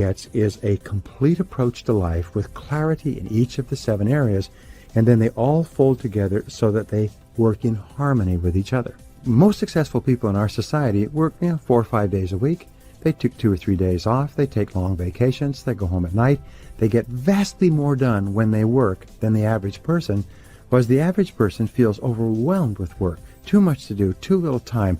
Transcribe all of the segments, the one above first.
gets is a complete approach to life with clarity in each of the 7 areas, and then they all fold together so that they work in harmony with each other. Most successful people in our society work 4 or 5 days a week. They took 2 or 3 days off. They take long vacations. They go home at night. They get vastly more done when they work than the average person, whereas the average person feels overwhelmed with work. Too much to do, too little time,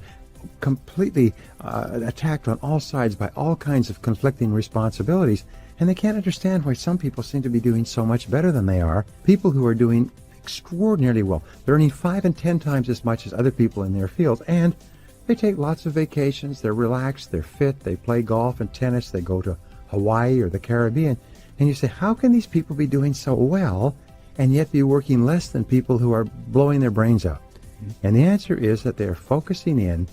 completely attacked on all sides by all kinds of conflicting responsibilities, and they can't understand why some people seem to be doing so much better than they are. People who are doing extraordinarily well. They're earning 5 and 10 times as much as other people in their field, and they take lots of vacations, they're relaxed, they're fit, they play golf and tennis, they go to Hawaii or the Caribbean, and you say, how can these people be doing so well and yet be working less than people who are blowing their brains out? And the answer is that they're focusing in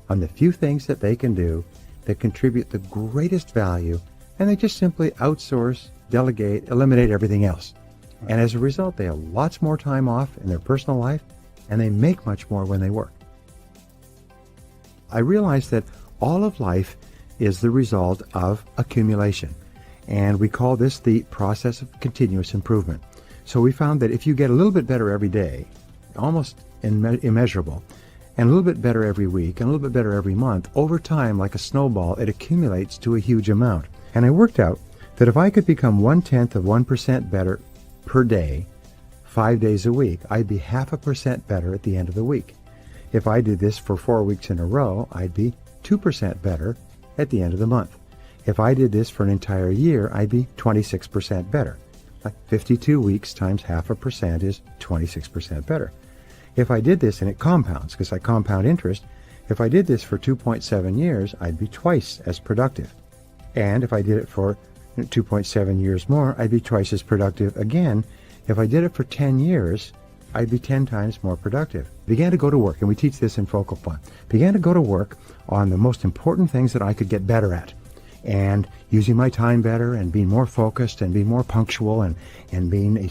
on the few things that they can do that contribute the greatest value, and they just simply outsource, delegate, eliminate everything else. Right. And as a result, they have lots more time off in their personal life, and they make much more when they work. I realized that all of life is the result of accumulation, and we call this the process of continuous improvement. So we found that if you get a little bit better every day, almost immeasurable, and a little bit better every week, and a little bit better every month, over time, like a snowball, it accumulates to a huge amount. And I worked out that if I could become 0.1% better per day, 5 days a week, I'd be 0.5% better at the end of the week. If I did this for 4 weeks in a row, I'd be 2% better at the end of the month. If I did this for an entire year, I'd be 26% better. Like 52 weeks times 0.5% is 26% better. If I did this, and it compounds, because I compound interest, if I did this for 2.7 years, I'd be twice as productive. And if I did it for 2.7 years more, I'd be twice as productive again. If I did it for 10 years, I'd be 10 times more productive. Began to go to work, and we teach this in Focal Point. Began to go to work on the most important things that I could get better at, and using my time better, and being more focused, and being more punctual, and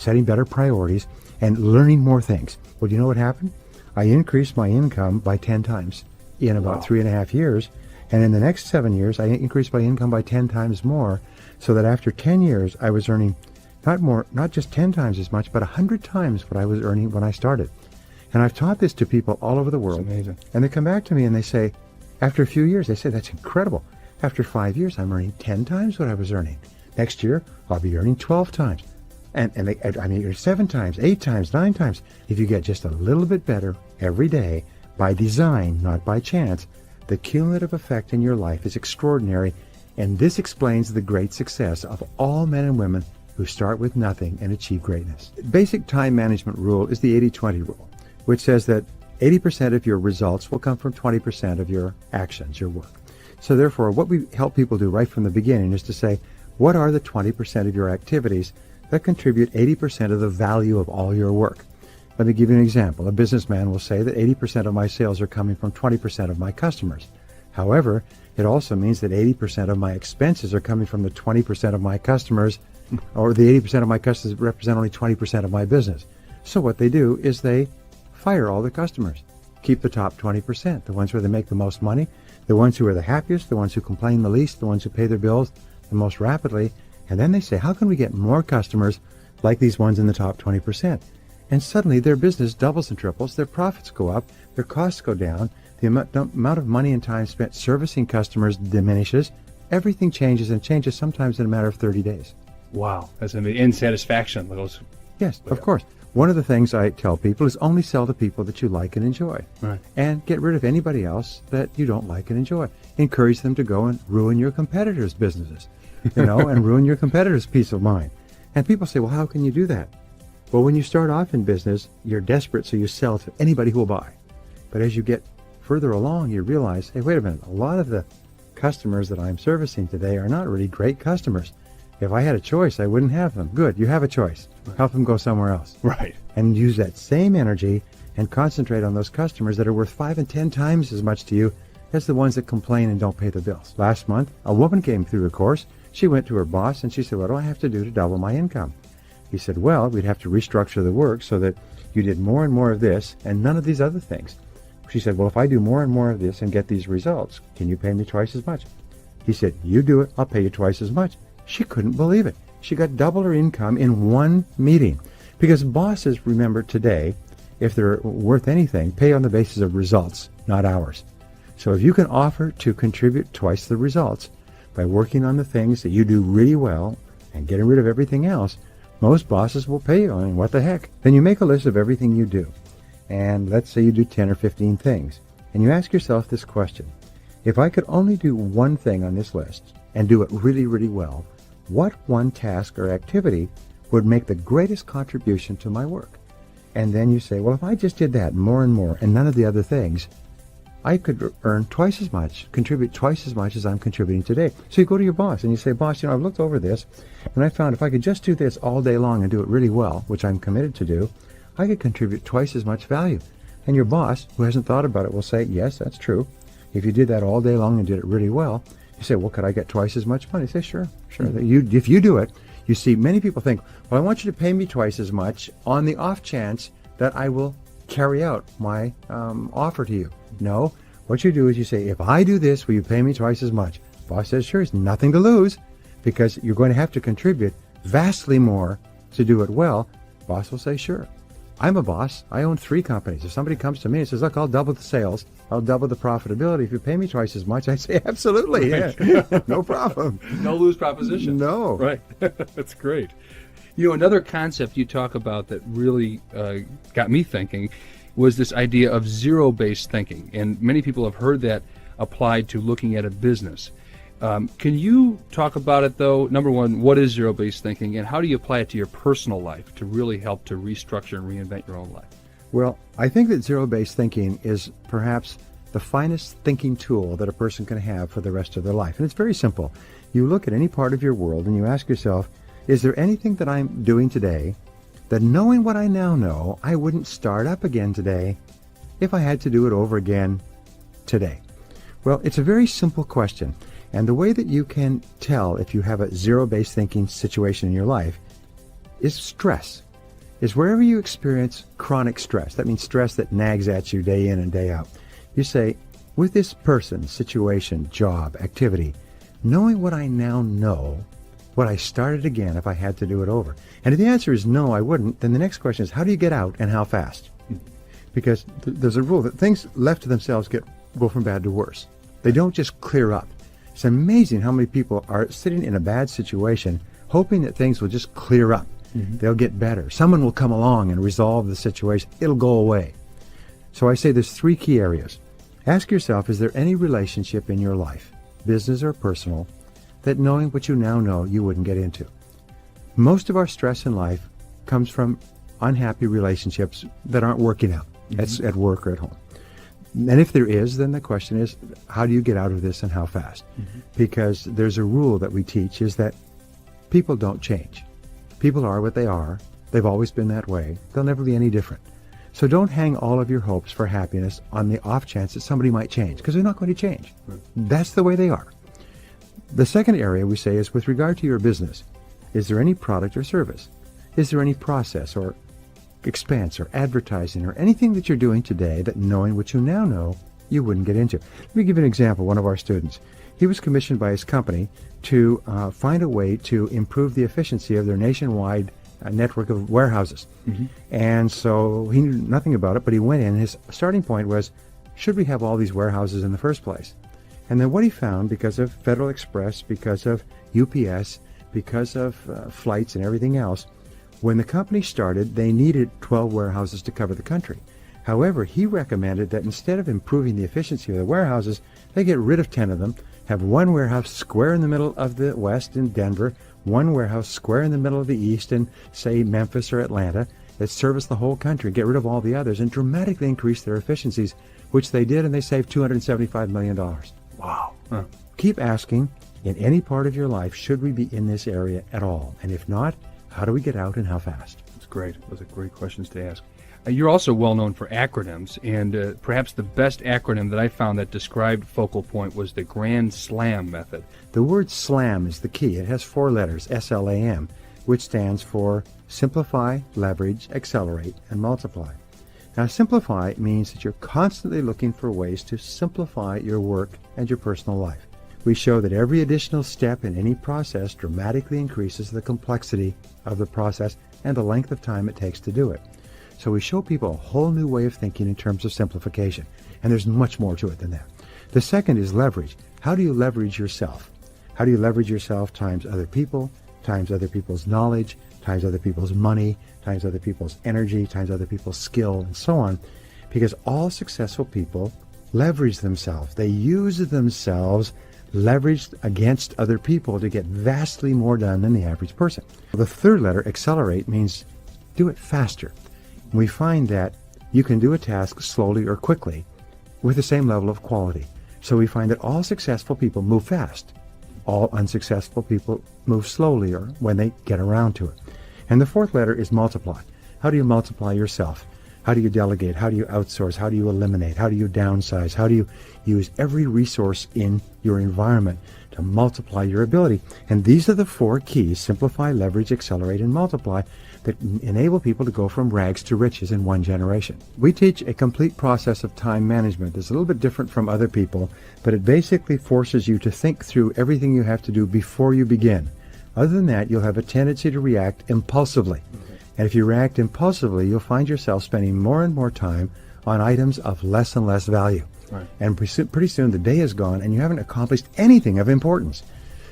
setting better priorities, and learning more things. Well, do you know what happened? I increased my income by 10 times in about 3.5 years, and in the next 7 years, I increased my income by 10 times more, so that after 10 years, I was earning not just 10 times as much, but 100 times what I was earning when I started. And I've taught this to people all over the world. That's amazing. And they come back to me and they say, after a few years, they say, that's incredible. After 5 years, I'm earning 10 times what I was earning. Next year, I'll be earning 12 times. And you're 7 times, 8 times, 9 times. If you get just a little bit better every day, by design, not by chance, the cumulative effect in your life is extraordinary. And this explains the great success of all men and women who start with nothing and achieve greatness. Basic time management rule is the 80-20 rule, which says that 80% of your results will come from 20% of your actions, your work. So therefore, what we help people do right from the beginning is to say, what are the 20% of your activities that contribute 80% of the value of all your work? Let me give you an example. A businessman will say that 80% of my sales are coming from 20% of my customers. However, it also means that 80% of my expenses are coming from the 20% of my customers, or the 80% of my customers represent only 20% of my business. So what they do is they fire all the customers. Keep the top 20%, the ones where they make the most money, the ones who are the happiest, the ones who complain the least, the ones who pay their bills the most rapidly. And then they say, how can we get more customers like these ones in the top 20%? And suddenly their business doubles and triples, their profits go up, their costs go down, the amount of money and time spent servicing customers diminishes, everything changes, and changes sometimes in a matter of 30 days. Wow, that's amazing. And satisfaction levels. Yes, of course. One of the things I tell people is only sell to people that you like and enjoy. Right. And get rid of anybody else that you don't like and enjoy. Encourage them to go and ruin your competitors' businesses, and ruin your competitors' peace of mind. And people say, well, how can you do that? Well, when you start off in business, you're desperate, so you sell to anybody who will buy. But as you get further along, you realize, hey, wait a minute, a lot of the customers that I'm servicing today are not really great customers. If I had a choice, I wouldn't have them. Good, you have a choice. Help them go somewhere else. Right. And use that same energy and concentrate on those customers that are worth 5 and 10 times as much to you as the ones that complain and don't pay the bills. Last month, a woman came through a course. She went to her boss and she said, what do I have to do to double my income? He said, well, we'd have to restructure the work so that you did more and more of this and none of these other things. She said, well, if I do more and more of this and get these results, can you pay me twice as much? He said, you do it, I'll pay you twice as much. She couldn't believe it. She got double her income in one meeting. Because bosses, remember today, if they're worth anything, pay on the basis of results, not hours. So if you can offer to contribute twice the results by working on the things that you do really well and getting rid of everything else, most bosses will pay you. I mean, what the heck? Then you make a list of everything you do. And let's say you do 10 or 15 things. And you ask yourself this question. If I could only do one thing on this list and do it really, really well, what one task or activity would make the greatest contribution to my work? And then you say, well, if I just did that more and more and none of the other things, I could earn twice as much, contribute twice as much as I'm contributing today. So you go to your boss and you say, boss, I've looked over this and I found if I could just do this all day long and do it really well, which I'm committed to do, I could contribute twice as much value. And your boss, who hasn't thought about it, will say, yes, that's true. If you did that all day long and did it really well, you say, well, could I get twice as much money? You say, sure. If you do it, you see, many people think, well, I want you to pay me twice as much on the off chance that I will carry out my offer to you. No, what you do is you say, if I do this, will you pay me twice as much? Boss says, sure, it's nothing to lose because you're going to have to contribute vastly more to do it well. Boss will say, sure. I'm a boss. I own 3 companies. If somebody comes to me and says, look, I'll double the sales, I'll double the profitability if you pay me twice as much, I say, absolutely, right. Yeah, no problem. No lose proposition. No. Right. That's great. Another concept you talk about that really got me thinking was this idea of zero-based thinking. And many people have heard that applied to looking at a business. Can you talk about it, though? Number one, what is zero-based thinking, and how do you apply it to your personal life to really help to restructure and reinvent your own life? Well, I think that zero-based thinking is perhaps the finest thinking tool that a person can have for the rest of their life. And it's very simple. You look at any part of your world and you ask yourself, is there anything that I'm doing today that, knowing what I now know, I wouldn't start up again today if I had to do it over again today? Well, it's a very simple question. And the way that you can tell if you have a zero-based thinking situation in your life is stress. Is wherever you experience chronic stress, that means stress that nags at you day in and day out, you say, with this person, situation, job, activity, knowing what I now know, would I start it again if I had to do it over? And if the answer is no, I wouldn't, then the next question is, how do you get out and how fast? Because there's a rule that things left to themselves go from bad to worse. They don't just clear up. It's amazing how many people are sitting in a bad situation hoping that things will just clear up. Mm-hmm. They'll get better. Someone will come along and resolve the situation. It'll go away. So I say there's 3 key areas. Ask yourself, is there any relationship in your life, business or personal, that knowing what you now know you wouldn't get into? Most of our stress in life comes from unhappy relationships that aren't working out. Mm-hmm. At work or at home. And if there is, then the question is, how do you get out of this and how fast? Mm-hmm. Because there's a rule that we teach is that people don't change. People are what they are. They've always been that way. They'll never be any different. So don't hang all of your hopes for happiness on the off chance that somebody might change, because they're not going to change. Right. That's the way they are. The second area we say is with regard to your business, is there any product or service? Is there any process or expense or advertising or anything that you're doing today that, knowing what you now know, you wouldn't get into? Let me give you an example. One of our students, he was commissioned by his company to find a way to improve the efficiency of their nationwide network of warehouses. Mm-hmm. And so he knew nothing about it, but he went in. His starting point was, should we have all these warehouses in the first place? And then what he found, because of Federal Express, because of UPS, because of flights and everything else, when the company started, they needed 12 warehouses to cover the country. However, he recommended that instead of improving the efficiency of the warehouses, they get rid of 10 of them, have one warehouse square in the middle of the West in Denver, one warehouse square in the middle of the East in, say, Memphis or Atlanta, that service the whole country, get rid of all the others, and dramatically increase their efficiencies, which they did, and they saved $275 million. Wow. Huh. Keep asking, in any part of your life, should we be in this area at all? And if not, how do we get out and how fast? That's great. Those are great questions to ask. You're also well known for acronyms, and perhaps the best acronym that I found that described Focal Point was the Grand Slam method. The word SLAM is the key. It has 4 letters, SLAM, which stands for Simplify, Leverage, Accelerate, and Multiply. Now, simplify means that you're constantly looking for ways to simplify your work and your personal life. we show that every additional step in any process dramatically increases the complexity of the process and the length of time it takes to do it. So we show people a whole new way of thinking in terms of simplification, and there's much more to it than that. The second is leverage. How do you leverage yourself? How do you leverage yourself times other people, times other people's knowledge, times other people's money, times other people's energy, times other people's skill, and so on? Because all successful people leverage themselves. They use themselves leveraged against other people to get vastly more done than the average person. The third letter, accelerate, means do it faster. We find that you can do a task slowly or quickly with the same level of quality. So we find that all successful people move fast. All unsuccessful people move slowly or when they get around to it. And the fourth letter is multiply. How do you multiply yourself? How do you delegate? How do you outsource? How do you eliminate? How do you downsize? How do you use every resource in your environment to multiply your ability? And these are the four keys: simplify, leverage, accelerate, and multiply, that enable people to go from rags to riches in one generation. We teach a complete process of time management. It's a little bit different from other people, but it basically forces you to think through everything you have to do before you begin. Other than that, you'll have a tendency to react impulsively. And if you react impulsively, you'll find yourself spending more and more time on items of less and less value. Right. And pretty soon the day is gone and you haven't accomplished anything of importance.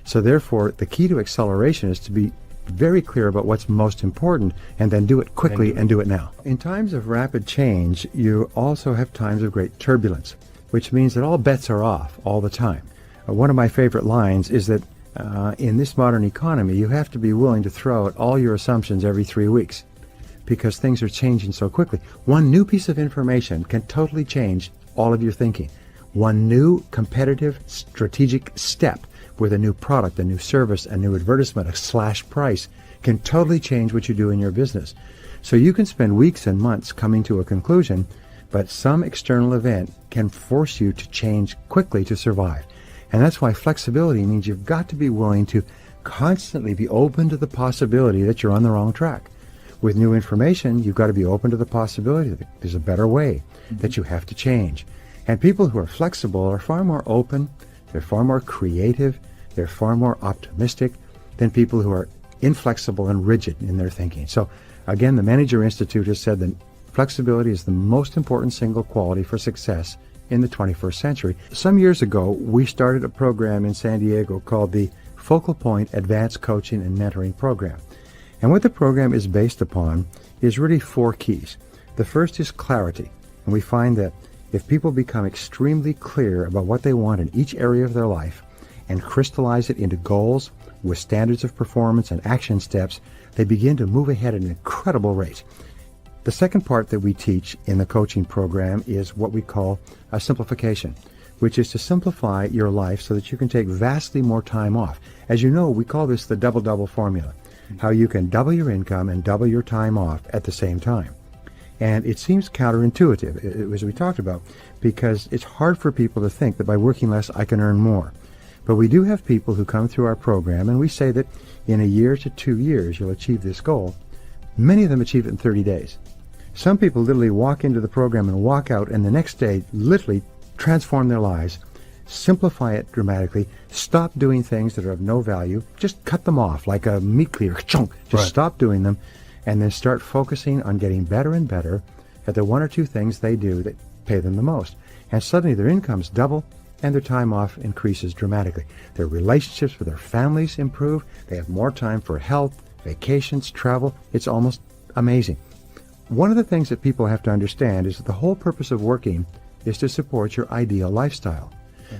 So therefore, the key to acceleration is to be very clear about what's most important and then do it quickly and do it now. In times of rapid change, you also have times of great turbulence, which means that all bets are off all the time. One of my favorite lines is that in this modern economy, you have to be willing to throw out all your assumptions every 3 weeks because things are changing so quickly. One new piece of information can totally change all of your thinking. One new competitive strategic step with a new product, a new service, a new advertisement, a slash price can totally change what you do in your business. So you can spend weeks and months coming to a conclusion, but some external event can force you to change quickly to survive. And that's why flexibility means you've got to be willing to constantly be open to the possibility that you're on the wrong track. With new information, you've got to be open to the possibility that there's a better way, that you have to change. And people who are flexible are far more open, they're far more creative, they're far more optimistic than people who are inflexible and rigid in their thinking. So again, the Manager Institute has said that flexibility is the most important single quality for success in the 21st century. Some years ago, we started a program in San Diego called the Focal Point Advanced Coaching and Mentoring Program. And what the program is based upon is really four keys. The first is clarity. And we find that if people become extremely clear about what they want in each area of their life and crystallize it into goals with standards of performance and action steps, they begin to move ahead at an incredible rate. The second part that we teach in the coaching program is what we call a simplification, which is to simplify your life so that you can take vastly more time off. As you know, we call this the double-double formula, how you can double your income and double your time off at the same time. And it seems counterintuitive, as we talked about, because it's hard for people to think that by working less, I can earn more. But we do have people who come through our program, and we say that in a year to 2 years, you'll achieve this goal. Many of them achieve it in 30 days. Some people literally walk into the program and walk out, and the next day literally transform their lives, simplify it dramatically, stop doing things that are of no value, just cut them off like a meat cleaver, chunk, just stop doing them, and then start focusing on getting better and better at the one or two things they do that pay them the most. And suddenly their incomes double and their time off increases dramatically. Their relationships with their families improve. They have more time for health, vacations, travel. It's almost amazing. One of the things that people have to understand is that the whole purpose of working is to support your ideal lifestyle.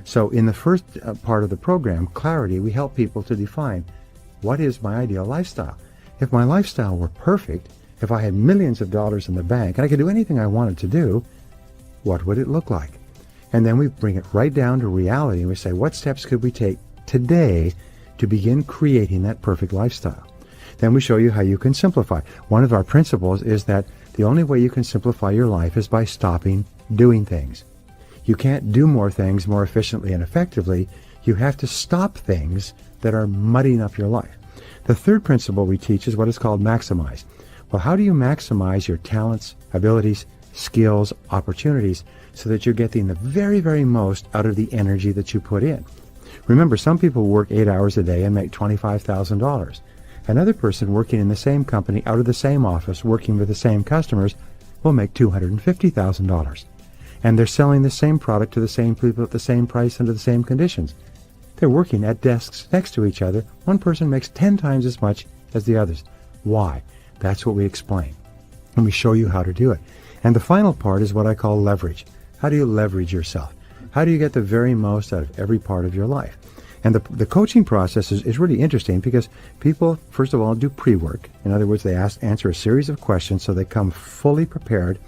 So in the first part of the program, Clarity, we help people to define what is my ideal lifestyle. If my lifestyle were perfect, if I had millions of dollars in the bank and I could do anything I wanted to do, what would it look like? And then we bring it right down to reality and we say, what steps could we take today to begin creating that perfect lifestyle? Then we show you how you can simplify. One of our principles is that the only way you can simplify your life is by stopping doing things. You can't do more things more efficiently and effectively. You have to stop things that are muddying up your life. The third principle we teach is what is called maximize. Well, how do you maximize your talents, abilities, skills, opportunities so that you're getting the very, very most out of the energy that you put in? Remember, some people work 8 hours a day and make $25,000. Another person working in the same company, out of the same office, working with the same customers, will make $250,000. And they're selling the same product to the same people at the same price under the same conditions. They're working at desks next to each other. One person makes 10 times as much as the others. Why? That's what we explain. And we show you how to do it. And the final part is what I call leverage. How do you leverage yourself? How do you get the very most out of every part of your life? And the coaching process is really interesting because people, first of all, do pre-work. In other words, they answer a series of questions so they come fully prepared.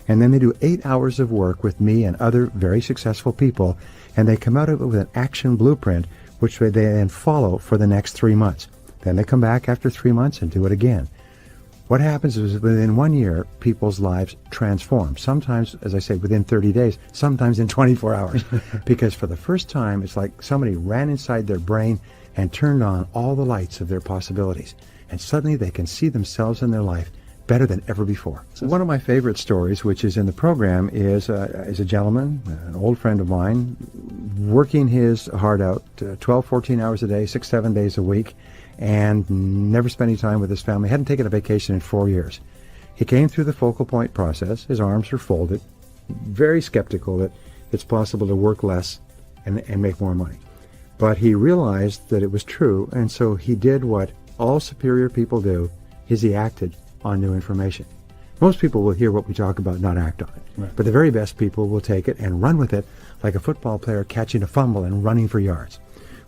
And then they do 8 hours of work with me and other very successful people, and they come out of it with an action blueprint, which they then follow for the next 3 months. Then they come back after 3 months and do it again. What happens is within 1 year, people's lives transform. Sometimes, as I say, within 30 days, sometimes in 24 hours. Because for the first time, it's like somebody ran inside their brain and turned on all the lights of their possibilities. And suddenly they can see themselves in their life better than ever before. One of my favorite stories, which is in the program, is a gentleman, an old friend of mine, working his heart out 12, 14 hours a day, 6, 7 days a week, and never spending time with his family. Hadn't taken a vacation in 4 years. He came through the focal point process. His arms were folded, very skeptical that it's possible to work less and make more money. But he realized that it was true, and so he did what all superior people do, is he acted on new information. Most people will hear what we talk about, not act on it. Right. But the very best people will take it and run with it like a football player catching a fumble and running for yards.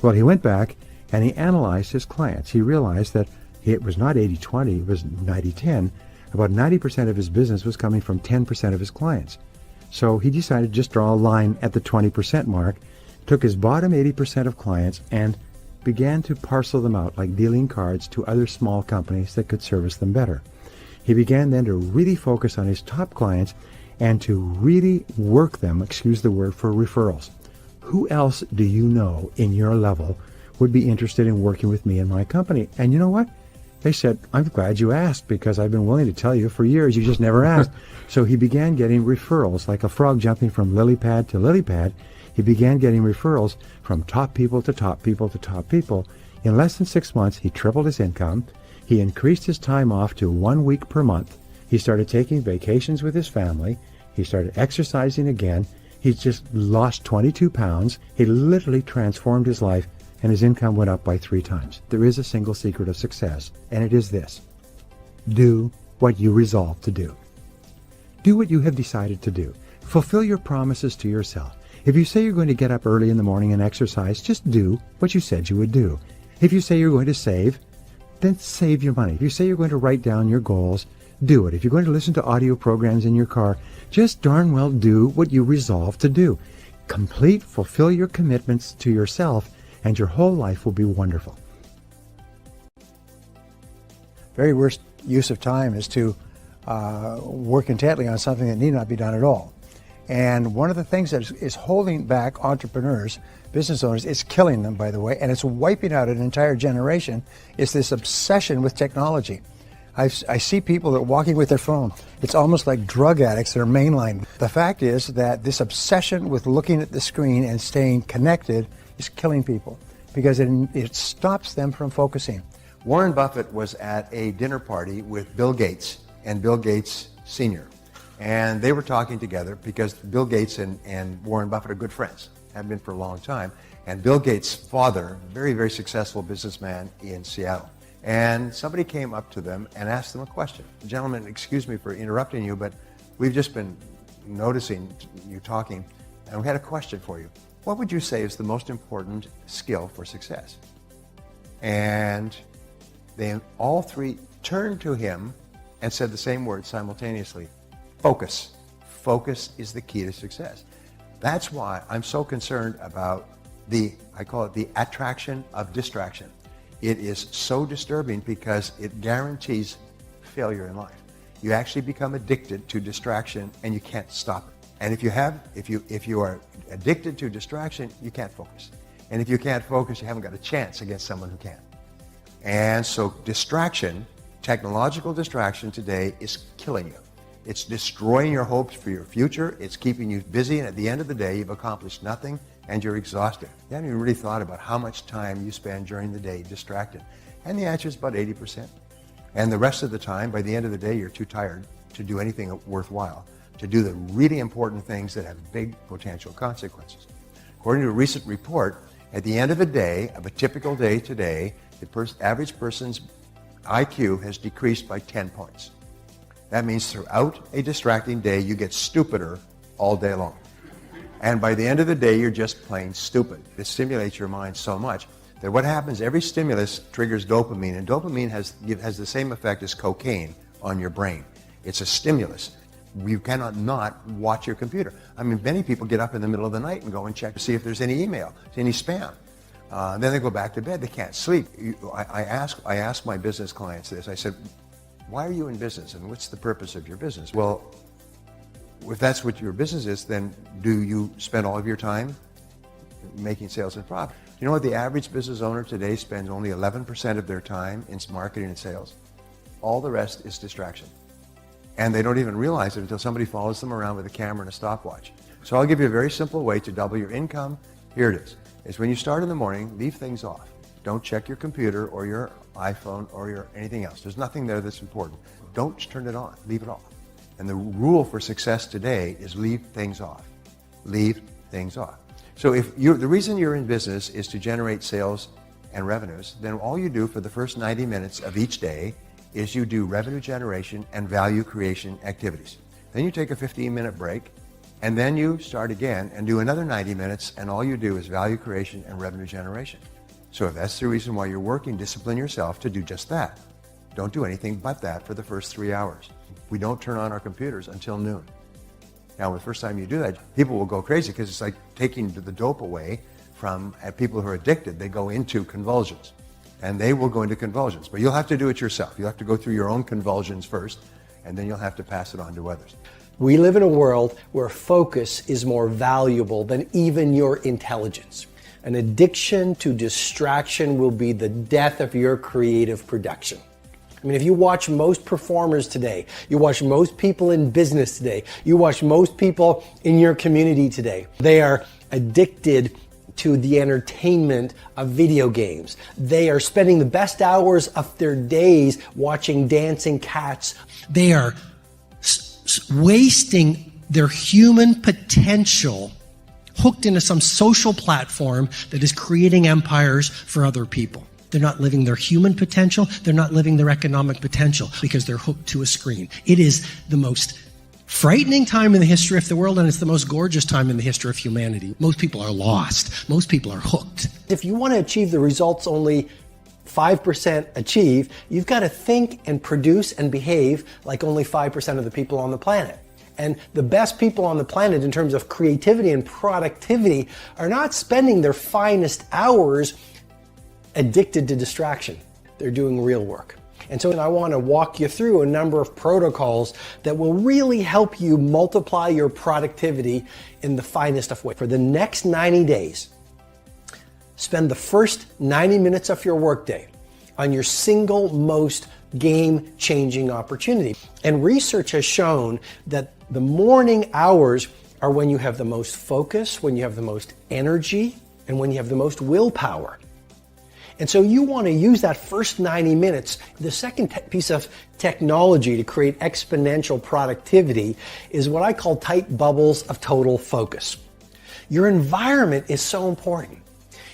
Well, he went back and he analyzed his clients. He realized that it was not 80-20, it was 90-10. About 90% of his business was coming from 10% of his clients. So he decided to just draw a line at the 20% mark, took his bottom 80% of clients and began to parcel them out like dealing cards to other small companies that could service them better. He began then to really focus on his top clients and to really work them, excuse the word, for referrals. Who else do you know in your level would be interested in working with me and my company? And you know what? They said, I'm glad you asked because I've been willing to tell you for years, you just never asked. So he began getting referrals, like a frog jumping from lily pad to lily pad. He began getting referrals from top people to top people to top people. In less than 6 months, he tripled his income. He increased his time off to 1 week per month. He started taking vacations with his family. He started exercising again. He just lost 22 pounds. He literally transformed his life, and his income went up by 3 times. There is a single secret of success, and it is this. Do what you resolve to do. Do what you have decided to do. Fulfill your promises to yourself. If you say you're going to get up early in the morning and exercise, just do what you said you would do. If you say you're going to save, then save your money. If you say you're going to write down your goals, do it. If you're going to listen to audio programs in your car, just darn well do what you resolve to do. Fulfill your commitments to yourself, and your whole life will be wonderful. Very worst use of time is to work intently on something that need not be done at all. And one of the things that is holding back entrepreneurs, business owners, it's killing them, by the way, and it's wiping out an entire generation, is this obsession with technology. I see people that are walking with their phone. It's almost like drug addicts that are mainline. The fact is that this obsession with looking at the screen and staying connected is killing people because it stops them from focusing. Warren Buffett was at a dinner party with Bill Gates and Bill Gates Sr. And they were talking together because Bill Gates and Warren Buffett are good friends, have been for a long time. And Bill Gates' father, very, very successful businessman in Seattle. And somebody came up to them and asked them a question. Gentlemen, excuse me for interrupting you, but we've just been noticing you talking, and we had a question for you. What would you say is the most important skill for success? And they all three turned to him and said the same word simultaneously. Focus. Focus is the key to success. That's why I'm so concerned about I call it the attraction of distraction. It is so disturbing because it guarantees failure in life. You actually become addicted to distraction and you can't stop it. And if you are addicted to distraction, you can't focus. And if you can't focus, you haven't got a chance against someone who can. And so distraction, technological distraction today is killing you. It's destroying your hopes for your future. It's keeping you busy, and at the end of the day, you've accomplished nothing and you're exhausted. You haven't even really thought about how much time you spend during the day distracted. And the answer is about 80%. And the rest of the time, by the end of the day, you're too tired to do anything worthwhile, to do the really important things that have big potential consequences. According to a recent report, at the end of a day, of a typical day today, the average person's IQ has decreased by 10 points. That means throughout a distracting day, you get stupider all day long. And by the end of the day, you're just plain stupid. It stimulates your mind so much that what happens, every stimulus triggers dopamine, and dopamine has the same effect as cocaine on your brain. It's a stimulus. You cannot not watch your computer. I mean, many people get up in the middle of the night and go and check to see if there's any email, any spam. Then they go back to bed. They can't sleep. I ask my business clients this. I said, why are you in business, and what's the purpose of your business? Well, if that's what your business is, then do you spend all of your time making sales and profit? You know what? The average business owner today spends only 11% of their time in marketing and sales. All the rest is distraction. And they don't even realize it until somebody follows them around with a camera and a stopwatch. So I'll give you a very simple way to double your income. Here it is. It's when you start in the morning, leave things off. Don't check your computer or your iPhone or your anything else. There's nothing there that's important. Don't turn it on. Leave it off. And the rule for success today is leave things off. Leave things off. So if the reason you're in business is to generate sales and revenues, then all you do for the first 90 minutes of each day is you do revenue generation and value creation activities. Then you take a 15-minute break, and then you start again and do another 90 minutes, and all you do is value creation and revenue generation. So if that's the reason why you're working, discipline yourself to do just that. Don't do anything but that for the first 3 hours. We don't turn on our computers until noon. Now, the first time you do that, people will go crazy because it's like taking the dope away from people who are addicted. They go into convulsions, and they will go into convulsions. But you'll have to do it yourself. You'll have to go through your own convulsions first, and then you'll have to pass it on to others. We live in a world where focus is more valuable than even your intelligence. An addiction to distraction will be the death of your creative production. I mean, if you watch most performers today, you watch most people in business today, you watch most people in your community today, they are addicted to the entertainment of video games. They are spending the best hours of their days watching dancing cats. They are wasting their human potential hooked into some social platform that is creating empires for other people. They're not living their human potential. They're not living their economic potential because they're hooked to a screen. It is the most frightening time in the history of the world, and it's the most gorgeous time in the history of humanity. Most people are lost. Most people are hooked. If you want to achieve the results only 5% achieve, you've got to think and produce and behave like only 5% of the people on the planet. And the best people on the planet in terms of creativity and productivity are not spending their finest hours addicted to distraction. They're doing real work. And so I want to walk you through a number of protocols that will really help you multiply your productivity in the finest of ways. For the next 90 days, spend the first 90 minutes of your workday on your single most game-changing opportunity. And research has shown that the morning hours are when you have the most focus, when you have the most energy, and when you have the most willpower. And so you want to use that first 90 minutes. The second piece of technology to create exponential productivity is what I call tight bubbles of total focus. Your environment is so important.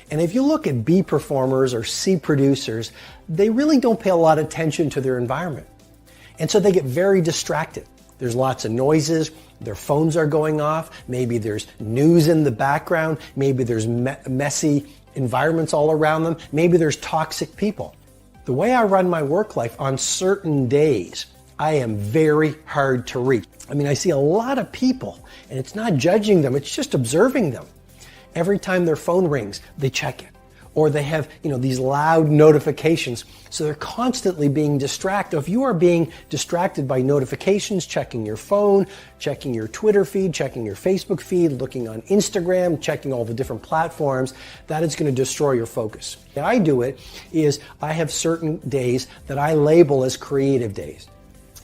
And if you look at B performers or C producers, they really don't pay a lot of attention to their environment. And so they get very distracted. There's lots of noises, their phones are going off, maybe there's news in the background, maybe there's messy environments all around them, maybe there's toxic people. The way I run my work life, on certain days, I am very hard to reach. I mean, I see a lot of people, and it's not judging them, it's just observing them. Every time their phone rings, they check it. Or they have, these loud notifications. So they're constantly being distracted. If you are being distracted by notifications, checking your phone, checking your Twitter feed, checking your Facebook feed, looking on Instagram, checking all the different platforms, that is going to destroy your focus. The way I do it is I have certain days that I label as creative days.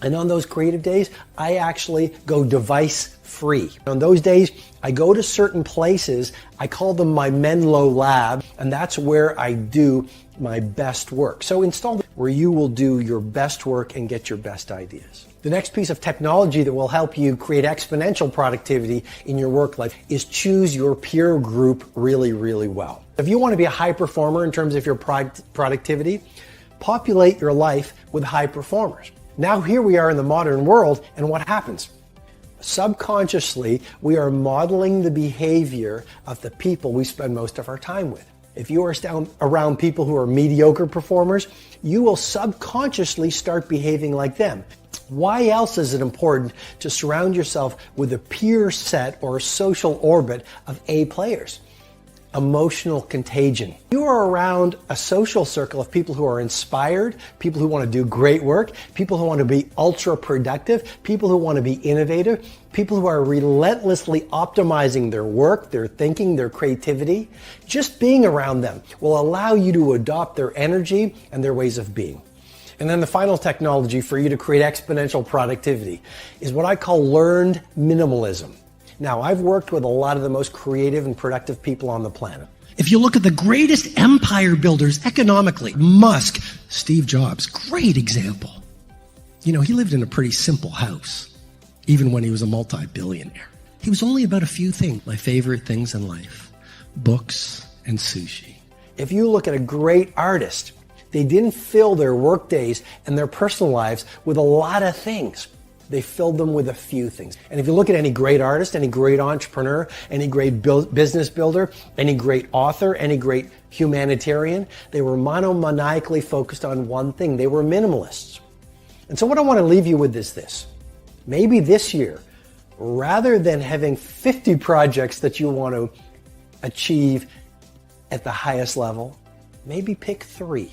And on those creative days, I actually go device free. On those days, I go to certain places. I call them my Menlo lab, and that's where I do my best work. So install where you will do your best work and get your best ideas. The next piece of technology that will help you create exponential productivity in your work life is choose your peer group really, really well. If you want to be a high performer in terms of your productivity, populate your life with high performers. Now here we are in the modern world, and what happens? Subconsciously, we are modeling the behavior of the people we spend most of our time with. If you are around people who are mediocre performers, you will subconsciously start behaving like them. Why else is it important to surround yourself with a peer set or a social orbit of A players? Emotional contagion. You are around a social circle of people who are inspired, people who want to do great work, people who want to be ultra productive, people who want to be innovative, people who are relentlessly optimizing their work, their thinking, their creativity. Just being around them will allow you to adopt their energy and their ways of being. And then the final technology for you to create exponential productivity is what I call learned minimalism. Now, I've worked with a lot of the most creative and productive people on the planet. If you look at the greatest empire builders economically, Musk, Steve Jobs, great example. You know, he lived in a pretty simple house, even when he was a multi-billionaire. He was only about a few things. My favorite things in life, books and sushi. If you look at a great artist, they didn't fill their work days and their personal lives with a lot of things. They filled them with a few things. And if you look at any great artist, any great entrepreneur, any great business builder, any great author, any great humanitarian, they were monomaniacally focused on one thing. They were minimalists. And so what I want to leave you with is this. Maybe this year, rather than having 50 projects that you want to achieve at the highest level, maybe pick 3.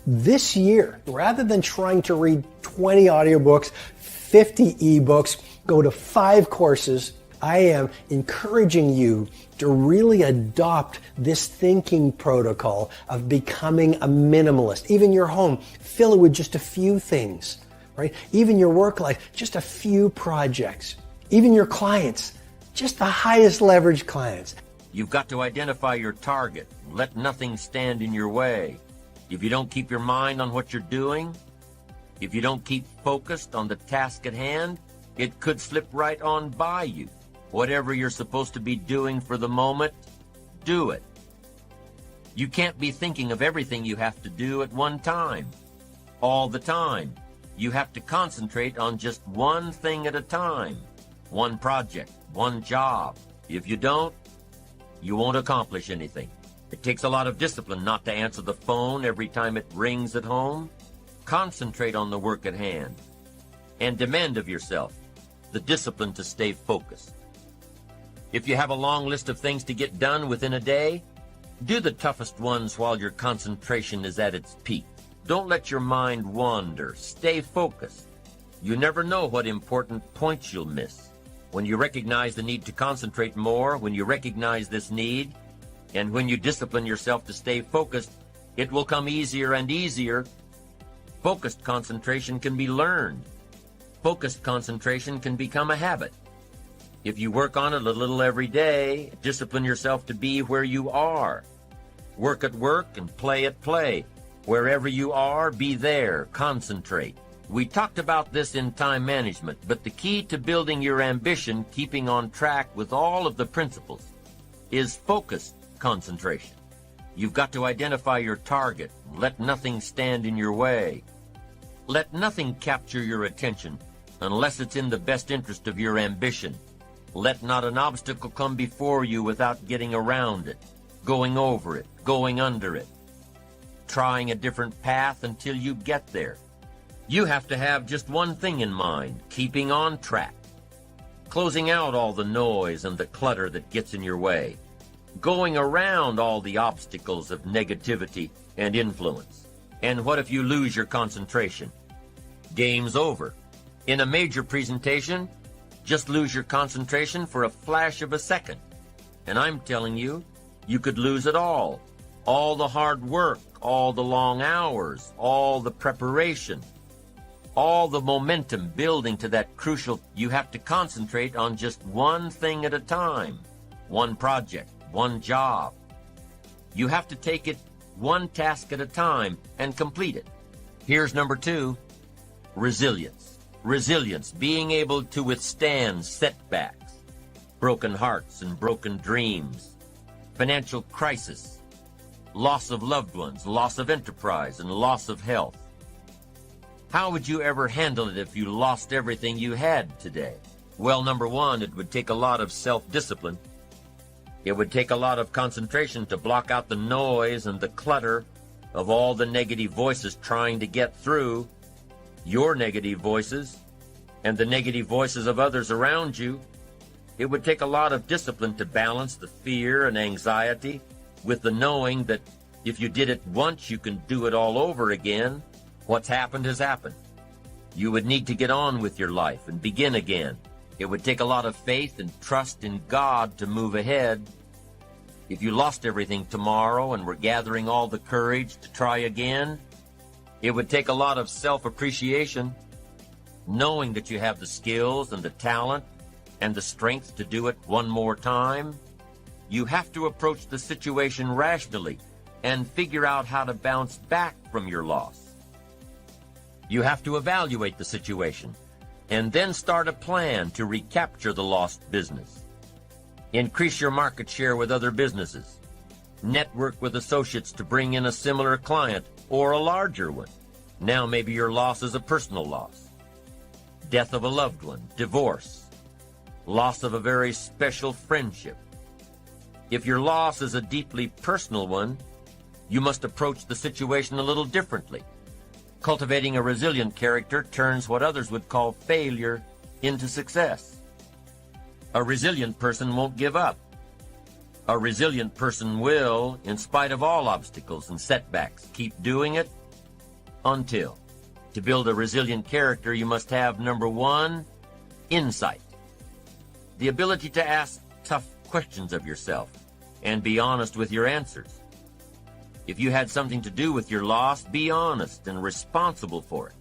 This year, rather than trying to read 20 audiobooks, 50 ebooks, go to 5 courses, I am encouraging you to really adopt this thinking protocol of becoming a minimalist. Even your home, fill it with just a few things, right? Even your work life, just a few projects. Even your clients, just the highest leverage clients. You've got to identify your target. Let nothing stand in your way. If you don't keep your mind on what you're doing, if you don't keep focused on the task at hand, it could slip right on by you. Whatever you're supposed to be doing for the moment, do it. You can't be thinking of everything you have to do at one time, all the time. You have to concentrate on just one thing at a time, one project, one job. If you don't, you won't accomplish anything. It takes a lot of discipline not to answer the phone every time it rings at home. Concentrate on the work at hand and demand of yourself the discipline to stay focused. If you have a long list of things to get done within a day, do the toughest ones while your concentration is at its peak. Don't let your mind wander. Stay focused. You never know what important points you'll miss. When you recognize the need to concentrate more, when you recognize this need, and when you discipline yourself to stay focused, it will come easier and easier. Focused concentration can be learned. Focused concentration can become a habit. If you work on it a little every day, discipline yourself to be where you are. Work at work and play at play. Wherever you are, be there. Concentrate. We talked about this in time management, but the key to building your ambition, keeping on track with all of the principles, is focused concentration. You've got to identify your target. Let nothing stand in your way. Let nothing capture your attention unless it's in the best interest of your ambition. Let not an obstacle come before you without getting around it, going over it, going under it, trying a different path until you get there. You have to have just one thing in mind, keeping on track, closing out all the noise and the clutter that gets in your way, going around all the obstacles of negativity and influence. And what if you lose your concentration? Game's over. In a major presentation, just lose your concentration for a flash of a second. And I'm telling you, you could lose it all. All the hard work, all the long hours, all the preparation, all the momentum building to that crucial, you have to concentrate on just one thing at a time, one project, one job. You have to take it one task at a time and complete it. Here's number 2, resilience. Resilience, being able to withstand setbacks, broken hearts and broken dreams, financial crisis, loss of loved ones, loss of enterprise, and loss of health. How would you ever handle it if you lost everything you had today? Well, number 1, it would take a lot of self-discipline. It would take a lot of concentration to block out the noise and the clutter of all the negative voices trying to get through, your negative voices and the negative voices of others around you. It would take a lot of discipline to balance the fear and anxiety with the knowing that if you did it once, you can do it all over again. What's happened has happened. You would need to get on with your life and begin again. It would take a lot of faith and trust in God to move ahead. If you lost everything tomorrow and were gathering all the courage to try again, it would take a lot of self-appreciation, knowing that you have the skills and the talent and the strength to do it one more time. You have to approach the situation rationally and figure out how to bounce back from your loss. You have to evaluate the situation and then start a plan to recapture the lost business. Increase your market share with other businesses. Network with associates to bring in a similar client or a larger one. Now maybe your loss is a personal loss. Death of a loved one, divorce, loss of a very special friendship. If your loss is a deeply personal one, you must approach the situation a little differently. Cultivating a resilient character turns what others would call failure into success. A resilient person won't give up. A resilient person will, in spite of all obstacles and setbacks, keep doing it until. To build a resilient character, you must have, number 1, insight. The ability to ask tough questions of yourself and be honest with your answers. If you had something to do with your loss, be honest and responsible for it.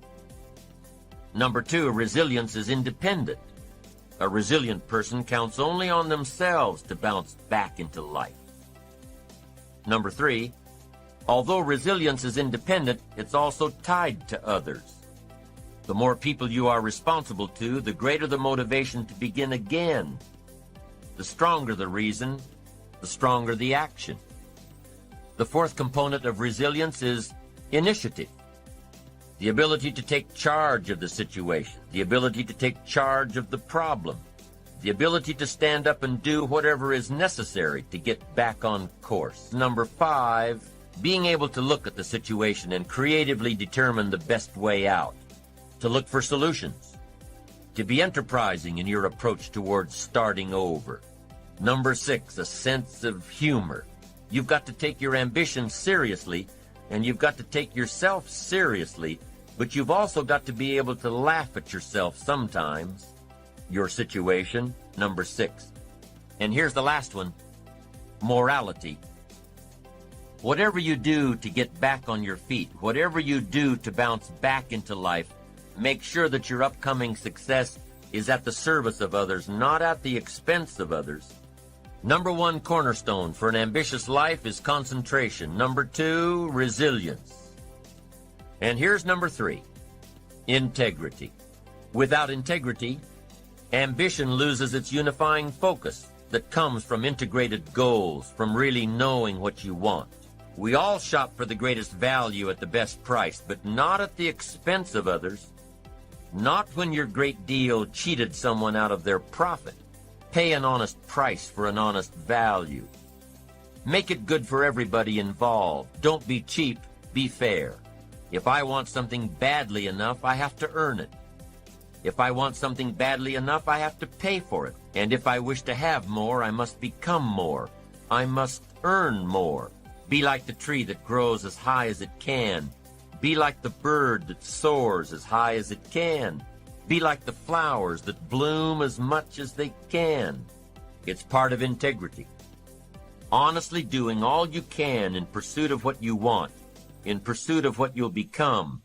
Number 2, resilience is independent. A resilient person counts only on themselves to bounce back into life. Number 3, although resilience is independent, it's also tied to others. The more people you are responsible to, the greater the motivation to begin again. The stronger the reason, the stronger the action. The 4th component of resilience is initiative. The ability to take charge of the situation, the ability to take charge of the problem, the ability to stand up and do whatever is necessary to get back on course. Number 5, being able to look at the situation and creatively determine the best way out, to look for solutions, to be enterprising in your approach towards starting over. Number 6, a sense of humor. You've got to take your ambition seriously, and you've got to take yourself seriously, but you've also got to be able to laugh at yourself sometimes. Your situation, number 6. And here's the last one, morality. Whatever you do to get back on your feet, whatever you do to bounce back into life, make sure that your upcoming success is at the service of others, not at the expense of others. Number 1 cornerstone for an ambitious life is concentration. Number 2, resilience. And here's number 3, integrity. Without integrity, ambition loses its unifying focus that comes from integrated goals, from really knowing what you want. We all shop for the greatest value at the best price, but not at the expense of others. Not when your great deal cheated someone out of their profit. Pay an honest price for an honest value. Make it good for everybody involved. Don't be cheap, be fair. If I want something badly enough, I have to earn it. If I want something badly enough, I have to pay for it. And if I wish to have more, I must become more. I must earn more. Be like the tree that grows as high as it can. Be like the bird that soars as high as it can. Be like the flowers that bloom as much as they can. It's part of integrity. Honestly doing all you can in pursuit of what you want, in pursuit of what you'll become,